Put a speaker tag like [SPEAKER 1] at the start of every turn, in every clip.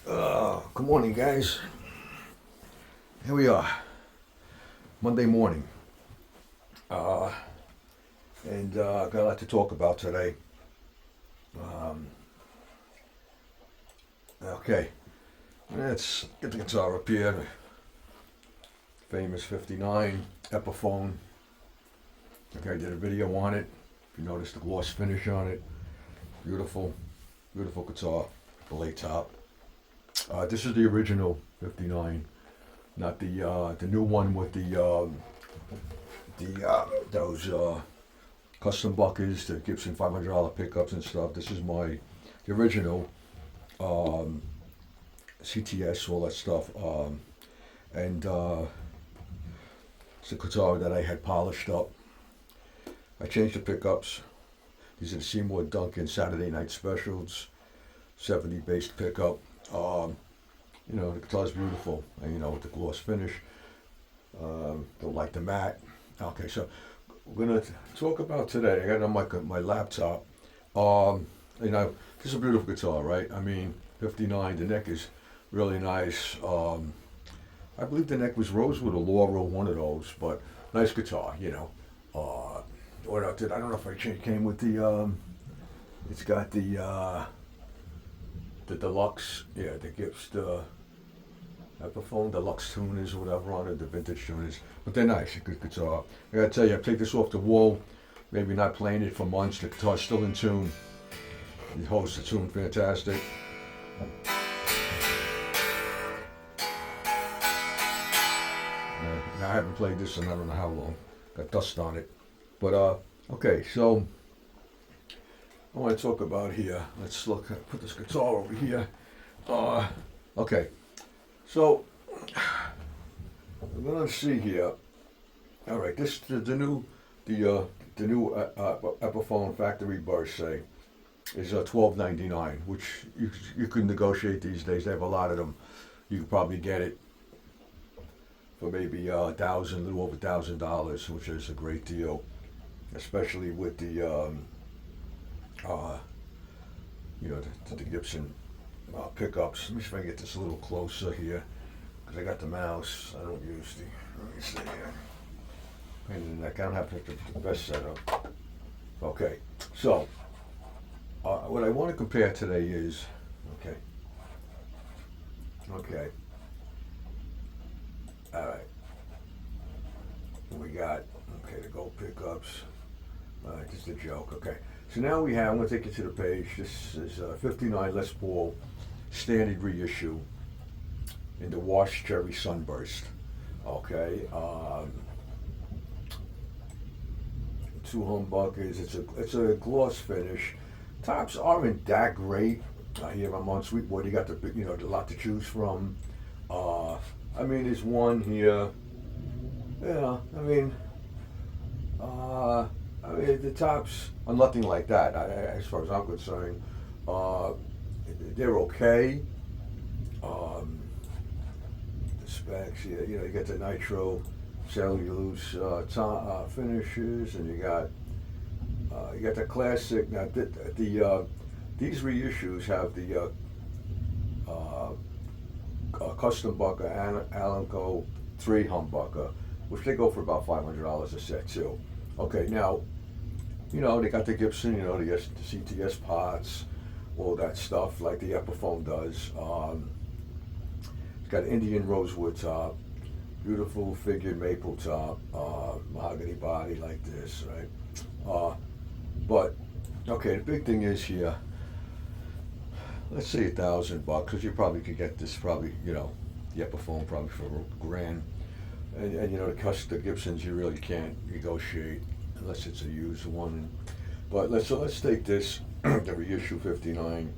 [SPEAKER 1] Good morning, guys. Here we are, Monday morning, and got a lot to talk about today. Okay, let's get the guitar up here. The famous '59 EPIPHONE. Okay, I did a video on it. If you notice the gloss finish on it, beautiful, beautiful guitar, belay top. This is the original '59, not the new one with those custom buckets, the Gibson $500 pickups and stuff. This is the original CTS, all that stuff, and it's a guitar that I had polished up. I changed the pickups. These are the Seymour Duncan Saturday Night Specials, 70 bass pickup. The guitar's beautiful, and with the gloss finish. Don't like the matte. Okay, so we're gonna talk about today. I got it on my laptop. This is a beautiful guitar, right? I mean, '59. The neck is really nice. I believe the neck was rosewood or laurel, one of those, but nice guitar. What I did, I don't know if I came with the. It's got the deluxe, the Gibson EPIPHONE deluxe tuners or whatever on it, the vintage tuners. But they're nice, a good guitar. I gotta tell you, I take this off the wall, maybe not playing it for months. The guitar's still in tune. It holds the tune fantastic. Now, I haven't played this in I don't know how long. Got dust on it. But okay, so I want to talk about here. Let's put this guitar over here. Okay, so we're gonna see here. All right, this the new EPIPHONE factory burst say is $12.99, which you can negotiate these days. They have a lot of them. You can probably get it for maybe a little over $1,000, which is a great deal, especially with the the Gibson pickups. Let me see if I can get this a little closer here, because I got the mouse. I don't use let me see here. Pain in the neck. I don't have the best setup. Okay, so what I want to compare today is, okay, all right. We got, the gold pickups. Just a joke, okay. So now I'm going to take you to the page. This is 59 Les Paul standard reissue in the washed cherry sunburst. Okay. 2 humbuckers. It's a gloss finish. Tops aren't that great. Here I'm on Sweetwater. You got a lot to choose from. There's one here. Yeah, the tops are nothing like that, as far as I'm concerned. They're okay. The specs, you get the nitro cellulose finishes, and you got the classic. Now, these reissues have the custom bucker, Alanco 3 humbucker, which they go for about $500 a set too. Okay, now, they got the Gibson, the CTS pots, all that stuff like the EPIPHONE does. It's got Indian rosewood top, beautiful figured maple top, mahogany body like this, right? But, okay, the big thing is here, let's say $1,000, because you probably could get this the EPIPHONE probably for $1,000. And the Gibsons you really can't negotiate unless it's a used one. But let's take this, the reissue '59,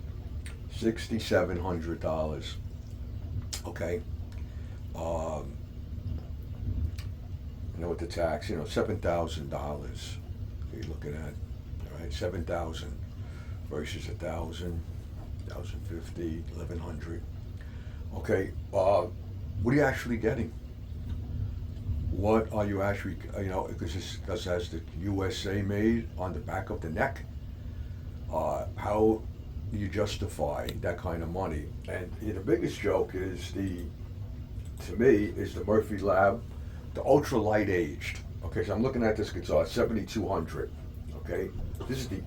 [SPEAKER 1] $6,700. Okay. With the tax, $7,000. You're looking at, all right, 7,000 versus 1,000, 1,050, 1,100. Okay. What are you actually getting? What are you actually, because this has the USA made on the back of the neck. How you justify that kind of money? And the biggest joke is to me, is the Murphy Lab, the ultra light aged. Okay, so I'm looking at this guitar, 7200. Okay, this is the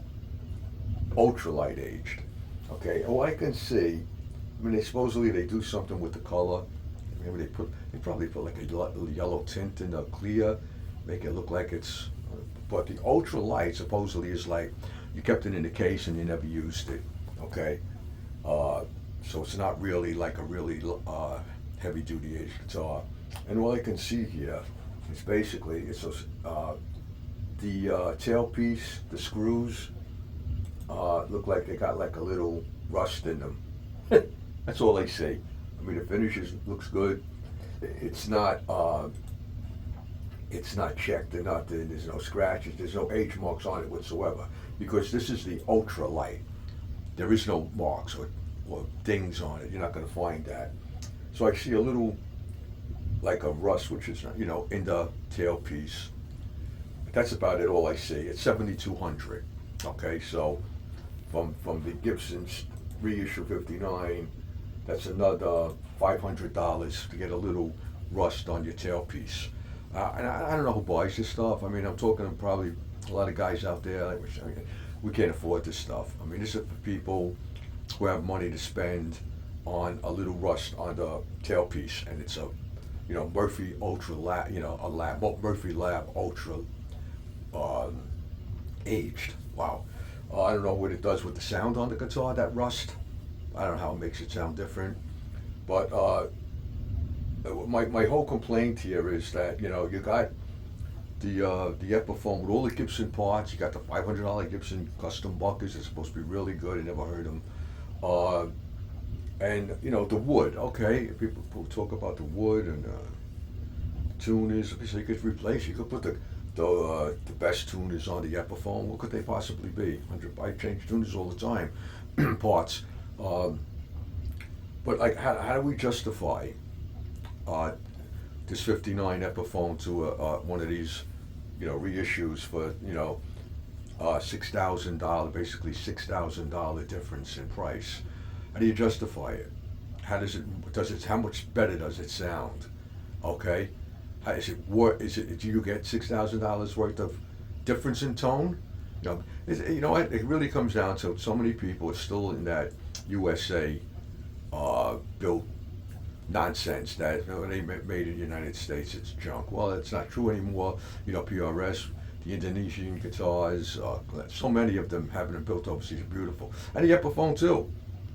[SPEAKER 1] ultra light aged. Okay, all I can see, I mean, they do something with the color. Maybe they probably put like a yellow tint in the clear, make it look like it's. But the ultra light supposedly is like you kept it in the case and you never used it. Okay, so it's not really like a really heavy duty aged guitar. And all I can see here is basically the tailpiece, the screws look like they got like a little rust in them. That's all I see. I mean, the finish looks good. It's not checked or nothing. There's no scratches. There's no age marks on it whatsoever because this is the ultra light. There is no marks or dings on it. You're not going to find that. So I see a little like a rust, which is in the tailpiece. That's about it. All I see. It's 7200. Okay, so from the Gibson's Reissue 59. That's another $500 to get a little rust on your tailpiece. And I don't know who buys this stuff. I mean, I'm talking to probably a lot of guys out there. We can't afford this stuff. I mean, this is for people who have money to spend on a little rust on the tailpiece, and it's a, Murphy Ultra Lab, Murphy Lab Ultra aged. Wow. I don't know what it does with the sound on the guitar, that rust. I don't know how it makes it sound different, but my whole complaint here is that you got the EPIPHONE with all the Gibson parts. You got the $500 Gibson Custom buckets. They're supposed to be really good. I never heard them. And the wood. Okay, people talk about the wood and tuners. So you could replace. You could put the best tuners on the EPIPHONE. What could they possibly be? I change tuners all the time, parts. But like, how do we justify this 59 EPIPHONE to one of these, reissues for $6,000, basically $6,000 difference in price? How do you justify it? How much better does it sound? Okay, do you get $6,000 worth of difference in tone? It really comes down to so many people are still in that USA built nonsense that they made in the United States, it's junk. Well, it's not true anymore. PRS, the Indonesian guitars, so many of them having been built overseas are beautiful. And the EPIPHONE too.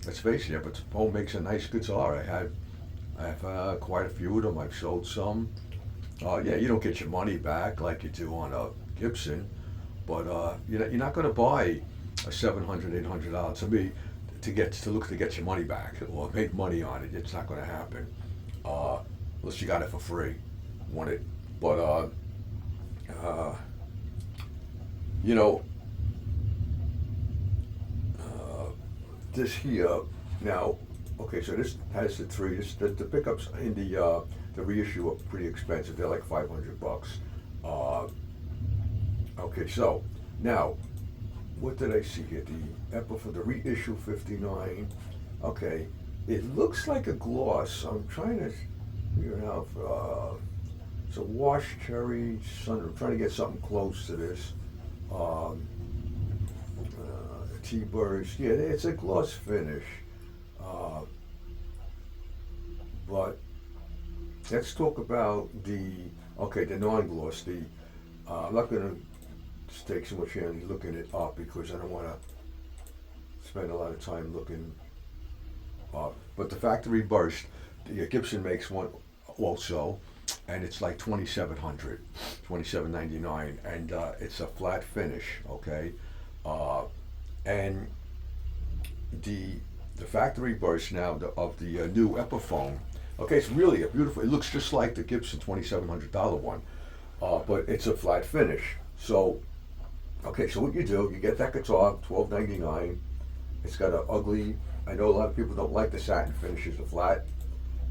[SPEAKER 1] Let's face it, EPIPHONE makes a nice guitar. I have quite a few of them. I've sold some. You don't get your money back like you do on a Gibson, but you're not going to buy a $700, $800 to me to get your money back or make money on it. It's not going to happen unless you got it for free. Want it, but this here now. Okay, so this has the three. The pickups in the reissue are pretty expensive. They're like $500. Okay, so now what did I see here? The EPIPHONE, the Reissue 59. Okay, it looks like a gloss. I'm trying to figure out. It's a wash cherry sun. I'm trying to get something close to this. T-Birds. Yeah, it's a gloss finish. But let's talk about the non-gloss. I'm not going to take so much time looking it up because I don't want to spend a lot of time looking up. But the factory burst, Gibson makes one also, and it's like $2,700, $2,799, and it's a flat finish. Okay, and the factory burst now of the new EPIPHONE. Okay, it's really a beautiful. It looks just like the Gibson $2,700 one, but it's a flat finish. So, okay, so what you do, you get that guitar, $12.99. It's got an ugly. I know a lot of people don't like the satin finishes, the flat.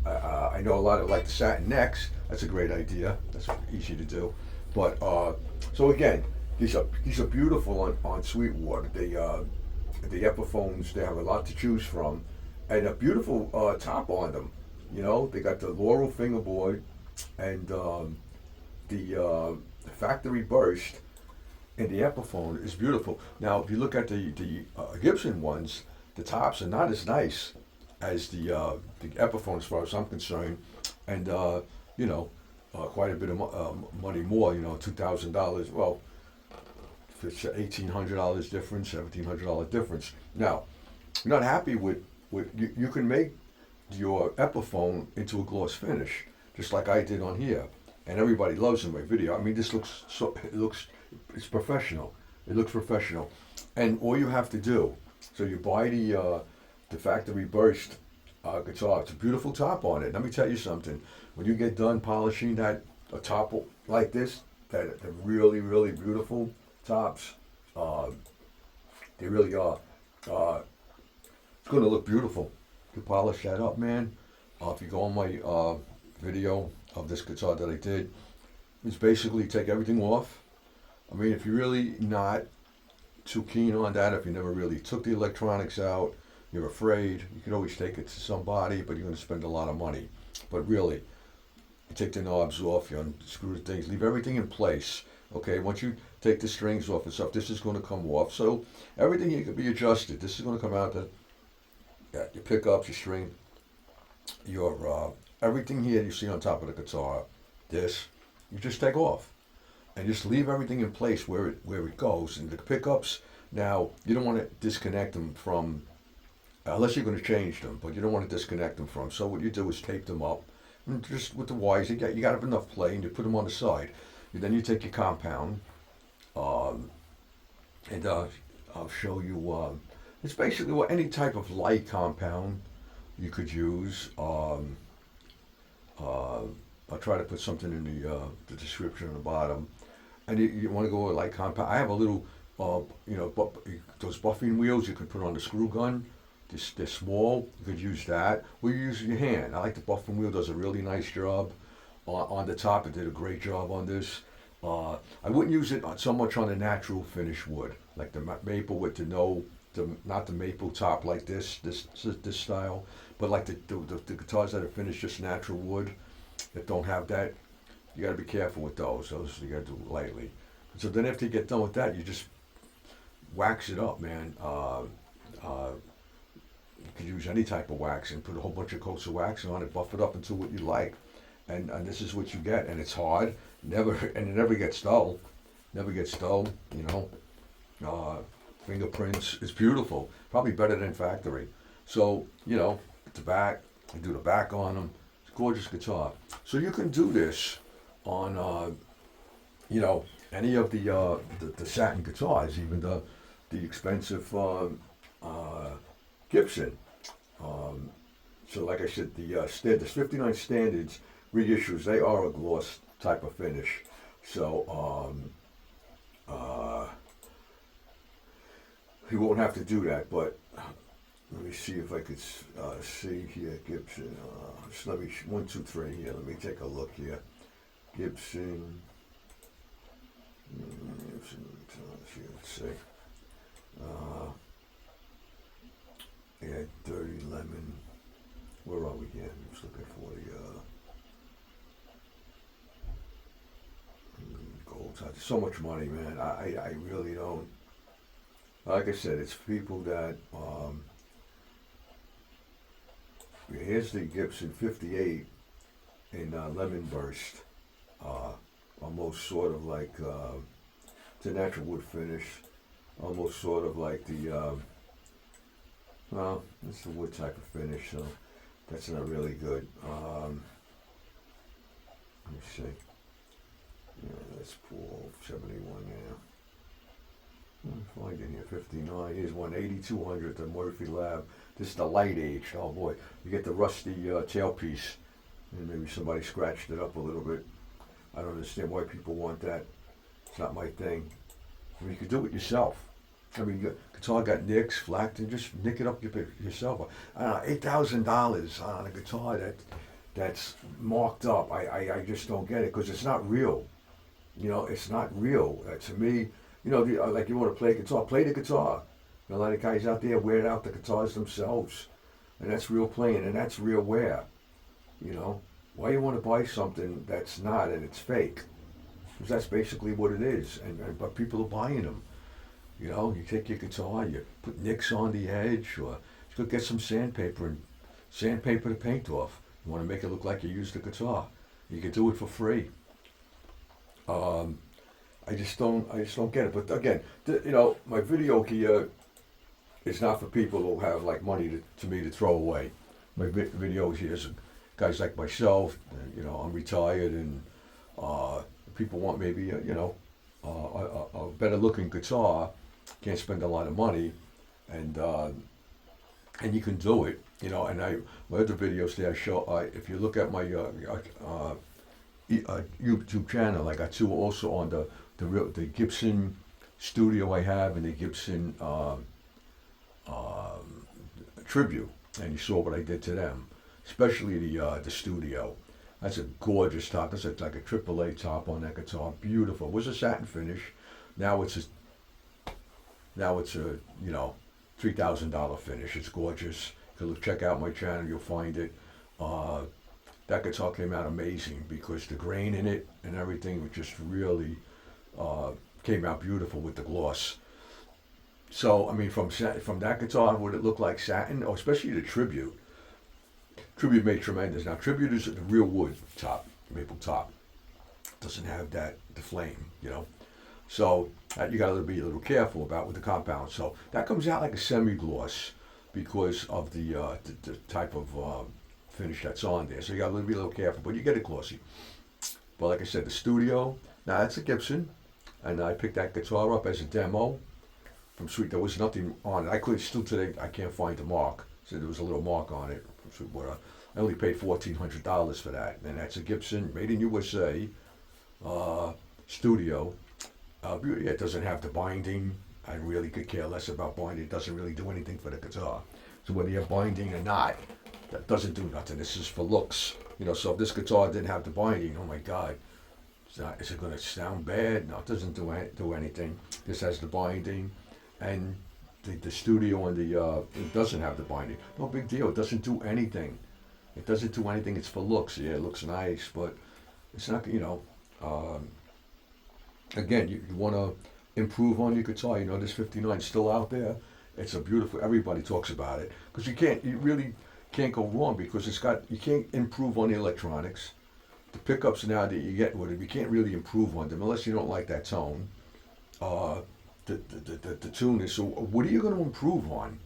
[SPEAKER 1] I know a lot of like the satin necks. That's a great idea. That's easy to do. But so again, these are beautiful on Sweetwater. the Epiphones, they have a lot to choose from, and a beautiful top on them. You know, they got the Laurel fingerboard, and the factory burst in the Epiphone is beautiful. Now, if you look at the Gibson ones, the tops are not as nice as the Epiphone, as far as I'm concerned, and you know, quite a bit of money more. You know, $2,000. Well, if it's $1,800 difference, $1,700 difference. Now, you're not happy with you can make your Epiphone into a gloss finish, just like I did on here, and everybody loves in my video. I mean, this looks it's professional. It looks professional, and all you have to do, so you buy the factory burst guitar. It's a beautiful top on it. Let me tell you something. When you get done polishing that a top like this, that the really beautiful tops, they really are. It's going to look beautiful. You polish that up, man. If you go on my video of this guitar that I did, it's basically take everything off. I mean, if you're really not too keen on that, if you never really took the electronics out, you're afraid, you can always take it to somebody, but you're going to spend a lot of money. But really, you take the knobs off, you unscrew the things, leave everything in place. Okay, once you take the strings off and stuff, this is going to come off. So everything here can be adjusted. This is going to come out. Your pickups, your string, your everything here you see on top of the guitar. This you just take off and just leave everything in place where it goes. And the pickups, now you don't want to disconnect them from, unless you're going to change them, but you don't want to disconnect them from. So what you do is tape them up, and just with the wires. You got enough play, and you put them on the side. And then you take your compound, and I'll show you. It's basically any type of light compound you could use. I'll try to put something in the description on the bottom. And you want to go with light compound. I have a little, those buffing wheels you can put on the screw gun. They're small. You could use that. Or you use your hand. I like the buffing wheel. Does a really nice job on the top. It did a great job on this. I wouldn't use it so much on the natural finish wood, like the maple with not the maple top like this style, but like the guitars that are finished just natural wood that don't have that. You got to be careful with those. Those you got to do lightly. So then after you get done with that, you just wax it up, man. You could use any type of wax and put a whole bunch of coats of wax on it, buff it up into what you like, and this is what you get. And it's hard, and it never gets dull. Never gets dull, you know. Fingerprints is beautiful, probably better than factory. So, you know, the back, I do the back on them. It's a gorgeous guitar. So you can do this on, you know, any of the satin guitars, even the expensive Gibson. So like I said, the 59 standards reissues, they are a gloss type of finish. So, he won't have to do that, but let me see if I could see here, Gibson. Just let me, 1, 2, 3 here. Let me take a look here. Gibson. Let's see. Yeah, Dirty Lemon. Where are we here? I'm just looking for the gold. So much money, man. I really don't. Like I said, it's people that, here's the Gibson 58 in Lemon Burst, almost sort of like, it's a natural wood finish, almost sort of like the, well, it's the wood type of finish, so that's not really good. Let me see, yeah, let's pull 71 now. Find in here 59. Here's one 8200, the Murphy Lab. This is the light age. Oh boy, you get the rusty tailpiece, and maybe somebody scratched it up a little bit. I don't understand why people want that. It's not my thing. I mean, you can do it yourself. I mean, guitar got nicks, flacked, and just nick it up yourself. I don't know, $8,000 on a guitar that's marked up. I just don't get it because it's not real. You know, it's not real. To me. You know, like you want to play guitar, play the guitar. A lot of guys out there wear out the guitars themselves, and that's real playing, and that's real wear. You know, why you want to buy something that's not and it's fake? Because that's basically what it is, and but people are buying them. You know, you take your guitar, you put nicks on the edge, or you could get some sandpaper and sandpaper the paint off. You want to make it look like you used the guitar. You can do it for free. I just don't get it. But again, you know, my video here is not for people who have like money to me to throw away. My videos here is guys like myself. You know, I'm retired, and people want maybe you know a better looking guitar. Can't spend a lot of money, and you can do it. You know, and my other videos there I show. If you look at my YouTube channel, I got two also on the Gibson Studio I have, and the Gibson Tribute, and you saw what I did to them, especially the Studio. That's a gorgeous top. That's like a AAA top on that guitar. Beautiful. It was a satin finish. Now it's a you know $3,000 finish. It's gorgeous. You can check out my channel. You'll find it. That guitar came out amazing because the grain in it and everything just really came out beautiful with the gloss. So I mean, from that guitar, would it look like satin? Oh, especially the Tribute. Tribute made tremendous. Now Tribute is the real wood top, maple top. Doesn't have the flame, you know. So you got to be a little careful about with the compound. So that comes out like a semi-gloss because of the type of finish that's on there. So you got to be a little careful, but you get it glossy. But like I said, the Studio, now that's a Gibson, and I picked that guitar up as a demo from Sweet. There was nothing on it. Still today, I can't find the mark. So there was a little mark on it from Sweetwater. I only paid $1,400 for that, and that's a Gibson, made in USA, Studio. It doesn't have the binding. I really could care less about binding. It doesn't really do anything for the guitar. So whether you have binding or not, that doesn't do nothing. This is for looks. You know, so if this guitar didn't have the binding, oh my God, is it going to sound bad? No, it doesn't do anything. This has the binding, and the Studio and it doesn't have the binding. No big deal. It doesn't do anything. It doesn't do anything. It's for looks. Yeah, it looks nice, but it's not. You know. Again, you want to improve on your guitar. You know, this 59 is still out there. It's a beautiful. Everybody talks about it because you really can't go wrong because you can't improve on the electronics. The pickups now that you get with it, you can't really improve on them unless you don't like that tone. The tune is. So what are you going to improve on?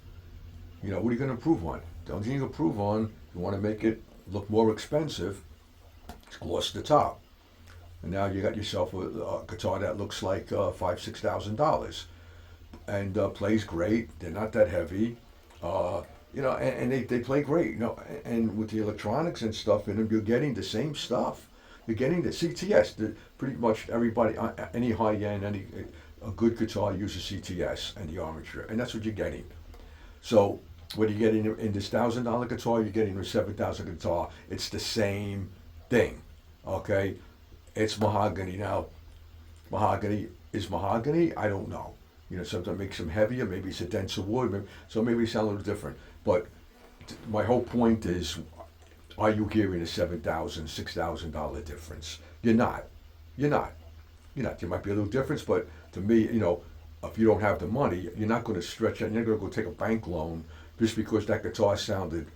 [SPEAKER 1] You know, what are you going to improve on? The only thing you can improve on, you want to make it look more expensive, is gloss the top. And now you got yourself a guitar that looks like $5,000-$6,000, and plays great. They're not that heavy, you know, and they play great. You know, and with the electronics and stuff in them, you're getting the same stuff. You're getting the CTS. Pretty much everybody, any high end, a good guitar uses CTS and the armature, and that's what you're getting. So what you're getting in this $1,000 guitar, you're getting a $7,000 guitar. It's the same thing, okay? It's mahogany. Now, mahogany is mahogany. I don't know. You know, sometimes it makes them heavier. Maybe it's a denser wood. So maybe it sounds a little different. But my whole point is, are you hearing a $7,000, $6,000 difference? You're not. You're not. You're not. There might be a little difference, but to me, you know, if you don't have the money, you're not going to stretch it. You're not going to go take a bank loan just because that guitar sounded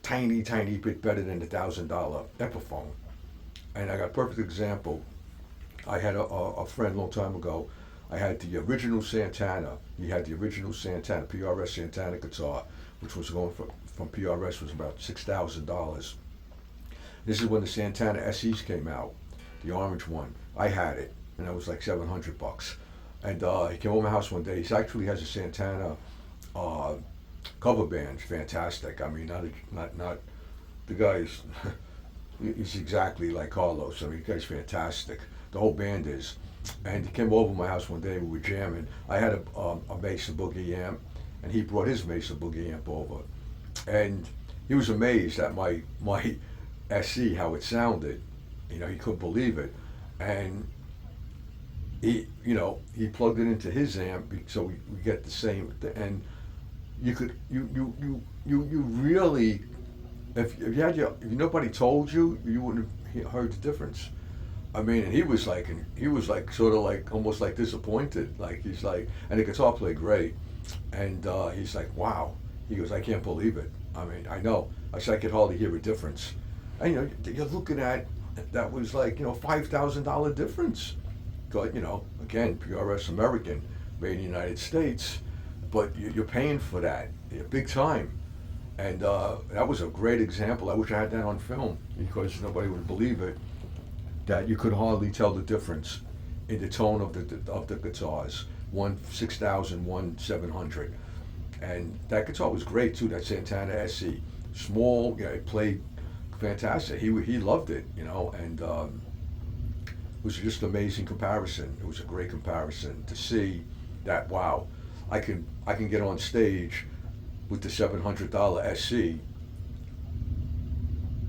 [SPEAKER 1] tiny bit better than the $1,000 EPIPHONE. And I got a perfect example. I had a friend a long time ago. I had the original Santana. He had the original Santana, PRS Santana guitar, which was going from PRS was about $6,000. This is when the Santana SEs came out, the orange one. I had it, and it was like $700. And he came over to my house one day. He actually has a Santana cover band. Fantastic. I mean, not the guy's. He's exactly like Carlos. I mean, the guy's fantastic. The whole band is. And he came over to my house one day. We were jamming. I had a Mesa Boogie amp, and he brought his Mesa Boogie amp over. And he was amazed at my SE, how it sounded. You know, he couldn't believe it. And he plugged it into his amp, so we get the same. And you could you really, if nobody told you, you wouldn't have heard the difference. I mean, and he was like sort of like almost like disappointed. Like he's like, and the guitar played great, and he's like, wow. He goes, I can't believe it. I mean, I know. I said I could hardly hear a difference. And you're looking at that was like $5,000 difference. But again, PRS American, made in the United States, but you're paying for that, big time. And that was a great example. I wish I had that on film because nobody would believe it. That you could hardly tell the difference in the tone of the guitars. One 6,000, one 700, and that guitar was great too. That Santana SE, small, it played fantastic. He loved it, and it was just an amazing comparison. It was a great comparison to see that. Wow, I can get on stage with the $700 SC,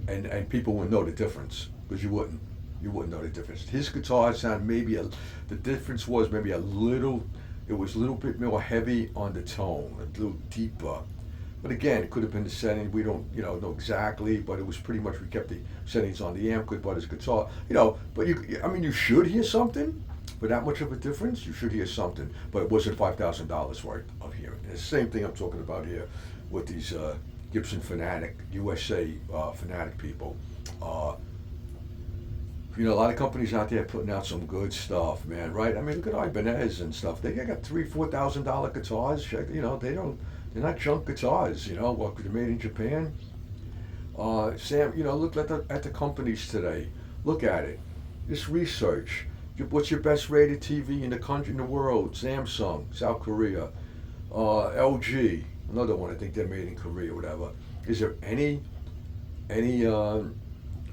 [SPEAKER 1] and people would know the difference because you wouldn't know the difference. His guitar sound the difference was maybe a little. It was a little bit more heavy on the tone, a little deeper. But again, it could have been the setting. We don't, know exactly. But it was pretty much we kept the settings on the amp. Good, but his guitar, But you should hear something. For that much of a difference, you should hear something. But it wasn't $5,000 worth of hearing. It's the same thing I'm talking about here with these Gibson Fanatic, USA Fanatic people. A lot of companies out there putting out some good stuff, man. Right? I mean, look at Ibanez and stuff. They got $3,000-$4,000 guitars. They're not junk guitars. What they're made in Japan. Sam, look at the companies today. Look at it. Just research. What's your best rated TV in the country, in the world? Samsung, South Korea, LG, another one. I think they're made in Korea, or whatever. Is there any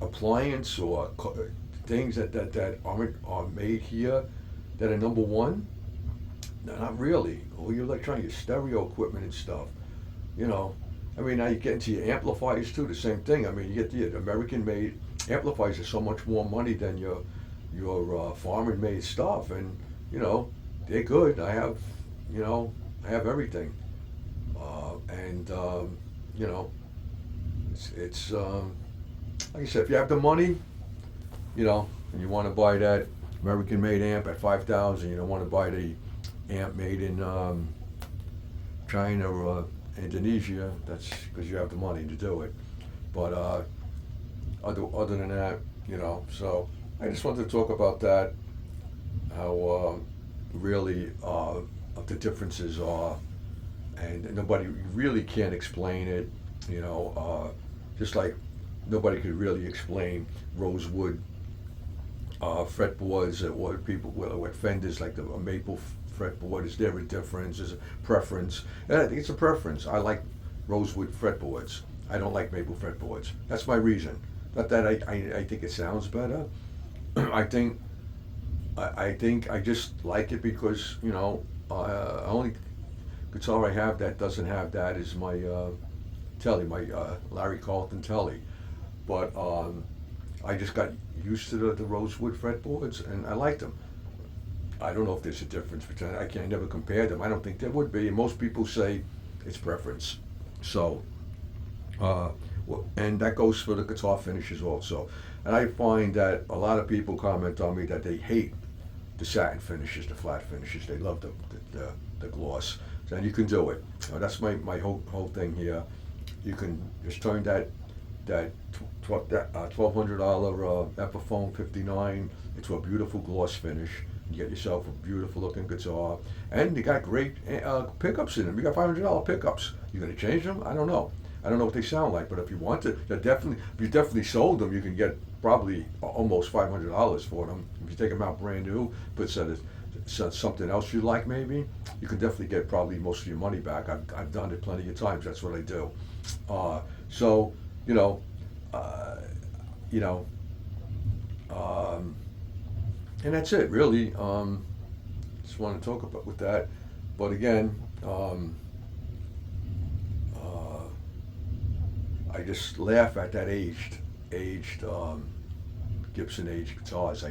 [SPEAKER 1] appliance or things that are made here that are number one? No, not really. All your electronic, your stereo equipment and stuff. I mean, now you get into your amplifiers too. The same thing. I mean, you get the American-made amplifiers are so much more money than your foreign-made stuff, and they're good. I have everything, and it's like I said, if you have the money, and you want to buy that American-made amp at 5,000, you don't want to buy the amp made in China or Indonesia. That's because you have the money to do it. But other than that, so I just wanted to talk about that, how really the differences are, and nobody really can explain it. Just like nobody could really explain rosewood fretboards at what people what Fenders, like the maple fretboard. Is there a difference? Is a preference? And I think it's a preference. I like rosewood fretboards. I don't like maple fretboards. That's my reason. Not that I think it sounds better. I think I just like it because only guitar I have that doesn't have that is my Telly, my Larry Carlton Telly. But I just got used to the rosewood fretboards, and I like them. I don't know if there's a difference between. I never compare them. I don't think there would be. And most people say it's preference. So, and that goes for the guitar finishes also. And I find that a lot of people comment on me that they hate the satin finishes, the flat finishes. They love the gloss. And you can do it. That's my whole thing here. You can just turn that $1,200 EPIPHONE 59 into a beautiful gloss finish. You get yourself a beautiful looking guitar, and you got great pickups in them. You got $500 pickups. You gonna change them? I don't know. I don't know what they sound like, but if you want to, if you definitely sold them, you can get probably almost $500 for them. If you take them out brand new, put something else you like, maybe you can definitely get probably most of your money back. I've done it plenty of times. That's what I do. So and that's it, really. Just want to talk about with that, but again, I just laugh at that aged Gibson aged guitars.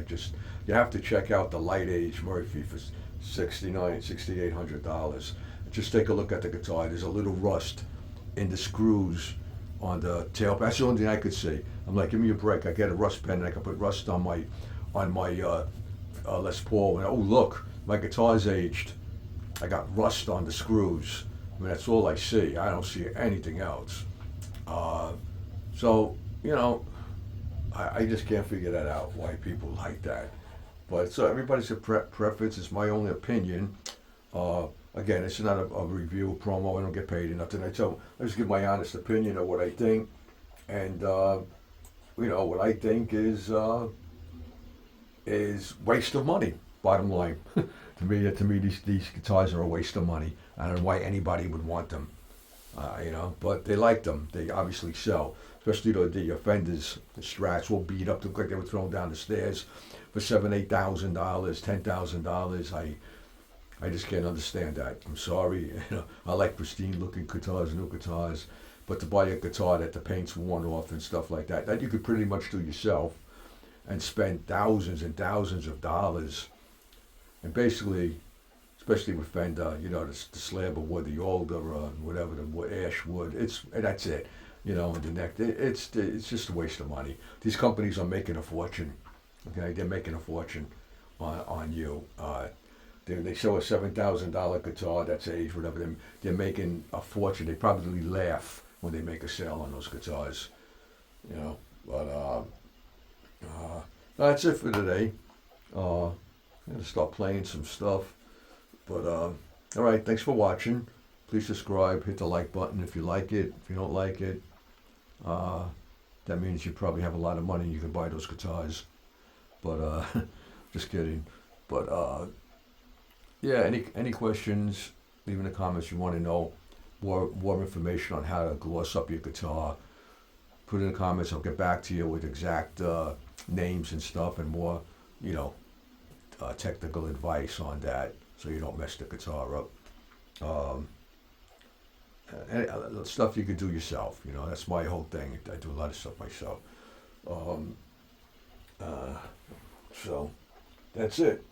[SPEAKER 1] You have to check out the light age Murphy for $6,800. just take a look at the guitar. There's a little rust in the screws on the tailpiece. That's the only thing I could see. I'm like, give me a break. I get a rust pen and I can put rust on my Les Paul. And oh look, my guitar's aged. I got rust on the screws. I mean, that's all I see. I don't see anything else. So you know, I just can't figure that out. Why people like that. But so everybody's a preference. It's my only opinion. Again, it's not a review, promo. I don't get paid or nothing. I just give my honest opinion of what I think, and you know what I think is waste of money. Bottom line, to me, these guitars are a waste of money. I don't know why anybody would want them, you know. But they like them. They obviously sell, especially the Fenders, the Strats, all beat up, look like they were thrown down the stairs for $7,000, $8,000, $10,000. I just can't understand that. I'm sorry. You know, I like pristine looking guitars, new guitars, but to buy a guitar that the paint's worn off and stuff like that, that you could pretty much do yourself and spend thousands and thousands of dollars. And basically, especially with Fender, you know, the slab of wood, the alder, whatever, the wood, ash wood, that's it. You know, and the neck, it's just a waste of money. These companies are making a fortune. Okay, they're making a fortune on you. They show a $7,000 guitar that's aged, whatever. They're making a fortune. They probably laugh when they make a sale on those guitars, you know. But that's it for today. I'm gonna start playing some stuff. But all right, thanks for watching. Please subscribe. Hit the like button if you like it. If you don't like it, that means you probably have a lot of money. You can buy those guitars. But just kidding. But yeah, any questions, leave in the comments. You want to know more information on how to gloss up your guitar, put in the comments. I'll get back to you with exact names and stuff and more, you know, technical advice on that, so you don't mess the guitar up. And stuff you could do yourself, you know, that's my whole thing. I do a lot of stuff myself. So that's it.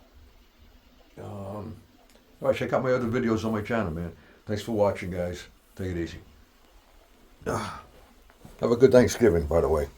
[SPEAKER 1] All right, check out my other videos on my channel, man. Thanks for watching, guys. Take it easy. Have a good Thanksgiving, by the way.